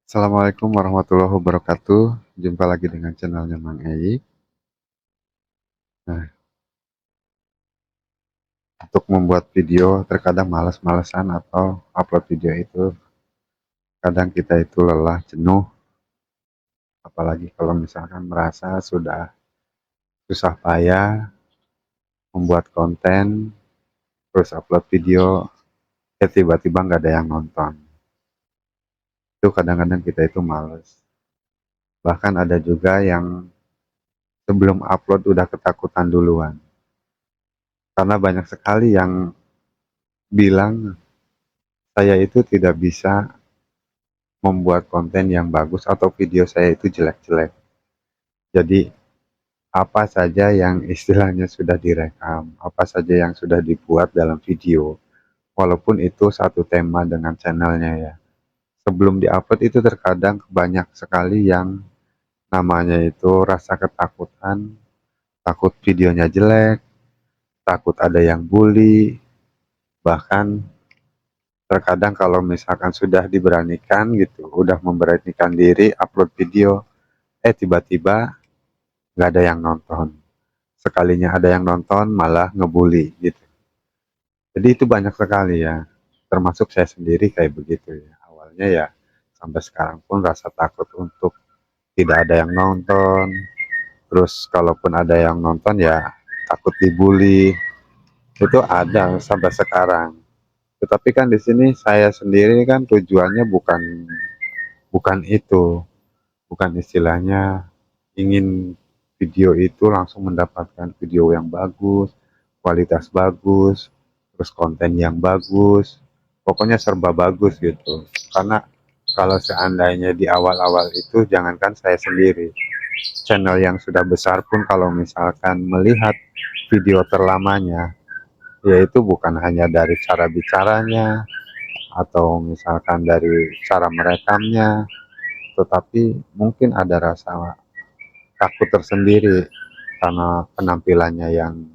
Assalamualaikum warahmatullahi wabarakatuh. Jumpa lagi dengan channelnya Mang Ei. Nah, untuk membuat video terkadang malas-malesan atau upload video itu, kadang kita itu lelah, jenuh, apalagi kalau misalkan merasa sudah susah payah membuat konten, terus upload video, ya tiba-tiba nggak ada yang nonton. Itu kadang-kadang kita itu males. Bahkan ada juga yang sebelum upload udah ketakutan duluan. Karena banyak sekali yang bilang saya itu tidak bisa membuat konten yang bagus atau video saya itu jelek-jelek. Jadi apa saja yang istilahnya sudah direkam, apa saja yang sudah dibuat dalam video, walaupun itu satu tema dengan channelnya ya. Sebelum diupload itu terkadang banyak sekali yang namanya itu rasa ketakutan, takut videonya jelek, takut ada yang bully, bahkan terkadang kalau misalkan sudah diberanikan gitu, udah memberanikan diri upload video, tiba-tiba nggak ada yang nonton. Sekalinya ada yang nonton malah ngebully gitu. Jadi itu banyak sekali ya, termasuk saya sendiri kayak begitu ya. Awalnya ya sampai sekarang pun rasa takut untuk tidak ada yang nonton, terus kalaupun ada yang nonton ya takut dibully, itu ada sampai sekarang. Tetapi kan di sini saya sendiri kan tujuannya bukan bukan itu, bukan istilahnya ingin video itu langsung mendapatkan video yang bagus, kualitas bagus, terus konten yang bagus, pokoknya serba bagus gitu. Karena kalau seandainya di awal-awal itu, jangankan saya sendiri, channel yang sudah besar pun kalau misalkan melihat video terlamanya, yaitu bukan hanya dari cara bicaranya, atau misalkan dari cara merekamnya, tetapi mungkin ada rasa takut tersendiri karena penampilannya yang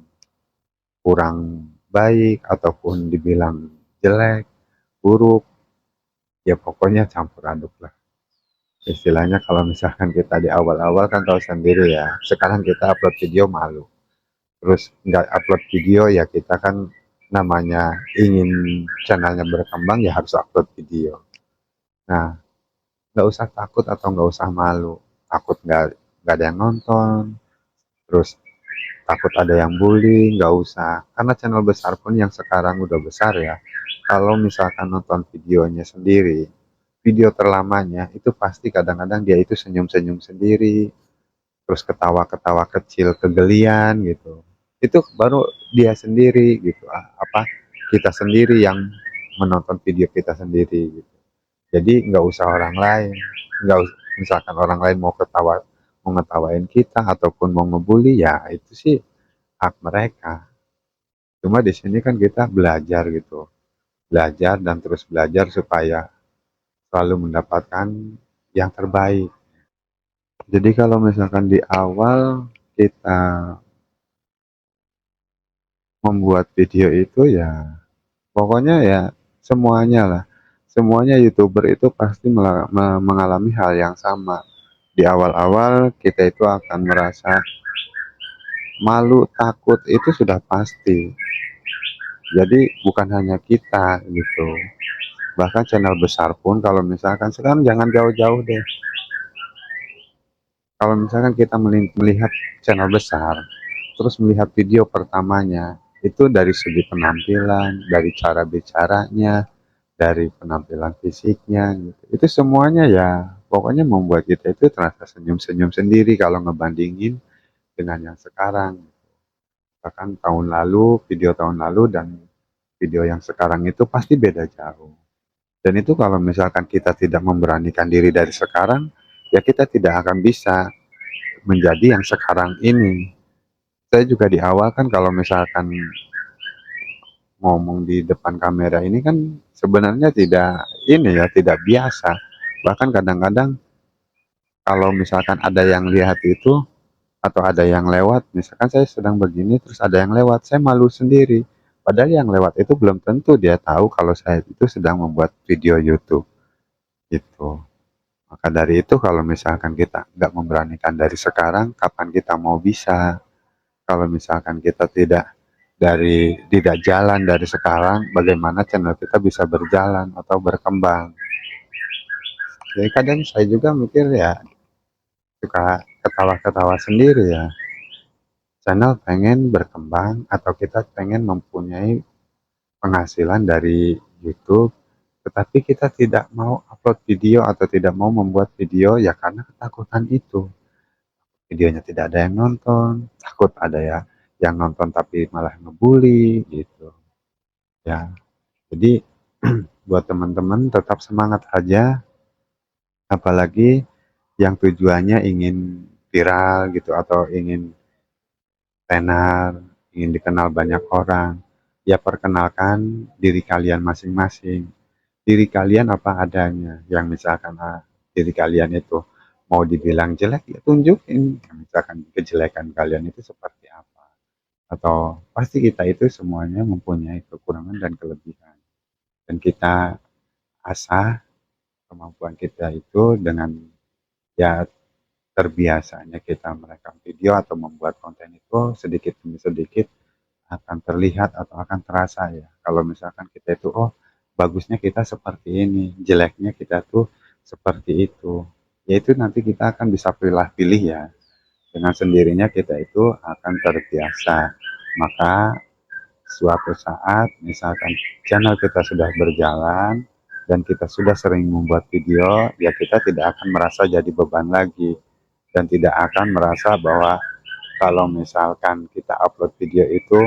kurang baik ataupun dibilang jelek, buruk, ya pokoknya campur aduk lah. Istilahnya kalau misalkan kita di awal-awal kan tahu sendiri ya, sekarang kita upload video malu. Terus nggak upload video ya kita kan namanya ingin channelnya berkembang ya harus upload video. Nah, nggak usah takut atau nggak usah malu. Takut nggak ada yang nonton, terus takut ada yang bully, nggak usah. Karena channel besar pun yang sekarang udah besar ya, kalau misalkan nonton videonya sendiri, video terlamanya itu pasti kadang-kadang dia itu senyum-senyum sendiri, terus ketawa-ketawa kecil kegelian gitu. Itu baru dia sendiri gitu, kita sendiri yang menonton video kita sendiri gitu. Jadi nggak usah orang lain, nggak misalkan orang lain mau ngetawain kita ataupun mau ngebully ya itu sih hak mereka. Cuma di sini kan kita belajar gitu, belajar dan terus belajar supaya selalu mendapatkan yang terbaik. Jadi kalau misalkan di awal kita membuat video itu ya pokoknya ya semuanya lah. Semuanya YouTuber itu pasti mengalami hal yang sama. Di awal-awal kita itu akan merasa malu, takut itu sudah pasti. Jadi bukan hanya kita gitu. Bahkan channel besar pun kalau misalkan sekarang jangan jauh-jauh deh. Kalau misalkan kita melihat channel besar, terus melihat video pertamanya, itu dari segi penampilan, dari cara bicaranya, dari penampilan fisiknya gitu. Itu semuanya ya pokoknya membuat kita itu terasa senyum-senyum sendiri kalau ngebandingin dengan yang sekarang. Bahkan tahun lalu, video tahun lalu dan video yang sekarang itu pasti beda jauh. Dan itu kalau misalkan kita tidak memberanikan diri dari sekarang, ya kita tidak akan bisa menjadi yang sekarang ini. Saya juga di awal kan kalau misalkan ngomong di depan kamera ini kan sebenarnya tidak ini ya, tidak biasa. Bahkan kadang-kadang kalau misalkan ada yang lihat itu atau ada yang lewat, misalkan saya sedang begini terus ada yang lewat, saya malu sendiri. Padahal yang lewat itu belum tentu dia tahu kalau saya itu sedang membuat video YouTube gitu. Maka dari itu kalau misalkan kita nggak memberanikan dari sekarang, kapan kita mau bisa? Kalau misalkan kita tidak jalan dari sekarang, bagaimana channel kita bisa berjalan atau berkembang? Jadi kadang saya juga mikir ya, suka ketawa-ketawa sendiri ya. Channel pengen berkembang atau kita pengen mempunyai penghasilan dari YouTube, tetapi kita tidak mau upload video atau tidak mau membuat video ya karena ketakutan itu. Videonya tidak ada yang nonton, takut ada ya yang nonton tapi malah ngebully gitu. Ya, jadi buat teman-teman tetap semangat aja, apalagi yang tujuannya ingin viral gitu atau ingin tenar, ingin dikenal banyak orang. Ya perkenalkan diri kalian masing-masing. Diri kalian apa adanya. Yang misalkan diri kalian itu mau dibilang jelek ya tunjukin. Misalkan kejelekan kalian itu seperti apa. Atau pasti kita itu semuanya mempunyai kekurangan dan kelebihan. Dan kita asah kemampuan kita itu dengan ya terbiasanya kita merekam video atau membuat konten itu sedikit demi sedikit akan terlihat atau akan terasa ya. Kalau misalkan kita itu, oh bagusnya kita seperti ini, jeleknya kita tuh seperti itu. Ya itu nanti kita akan bisa pilih-pilih ya. Dengan sendirinya kita itu akan terbiasa. Maka suatu saat misalkan channel kita sudah berjalan dan kita sudah sering membuat video, ya kita tidak akan merasa jadi beban lagi dan tidak akan merasa bahwa kalau misalkan kita upload video itu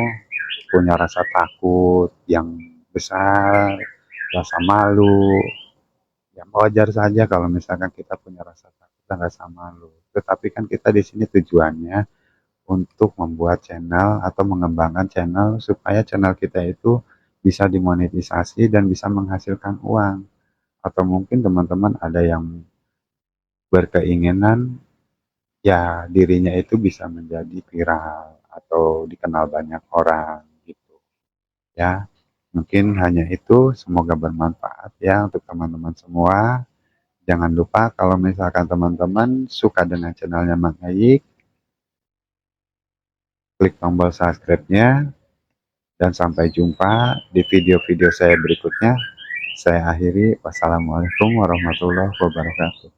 punya rasa takut yang besar, rasa malu. Ya wajar saja kalau misalkan kita punya rasa takut dan rasa malu. Tetapi kan kita di sini tujuannya untuk membuat channel atau mengembangkan channel supaya channel kita itu bisa dimonetisasi dan bisa menghasilkan uang. Atau mungkin teman-teman ada yang berkeinginan ya dirinya itu bisa menjadi viral atau dikenal banyak orang gitu ya. Mungkin hanya itu, semoga bermanfaat ya untuk teman-teman semua. Jangan lupa kalau misalkan teman-teman suka dengan channelnya Mang Ayik, klik tombol subscribe-nya dan sampai jumpa di video-video saya berikutnya. Saya akhiri, wassalamualaikum warahmatullahi wabarakatuh.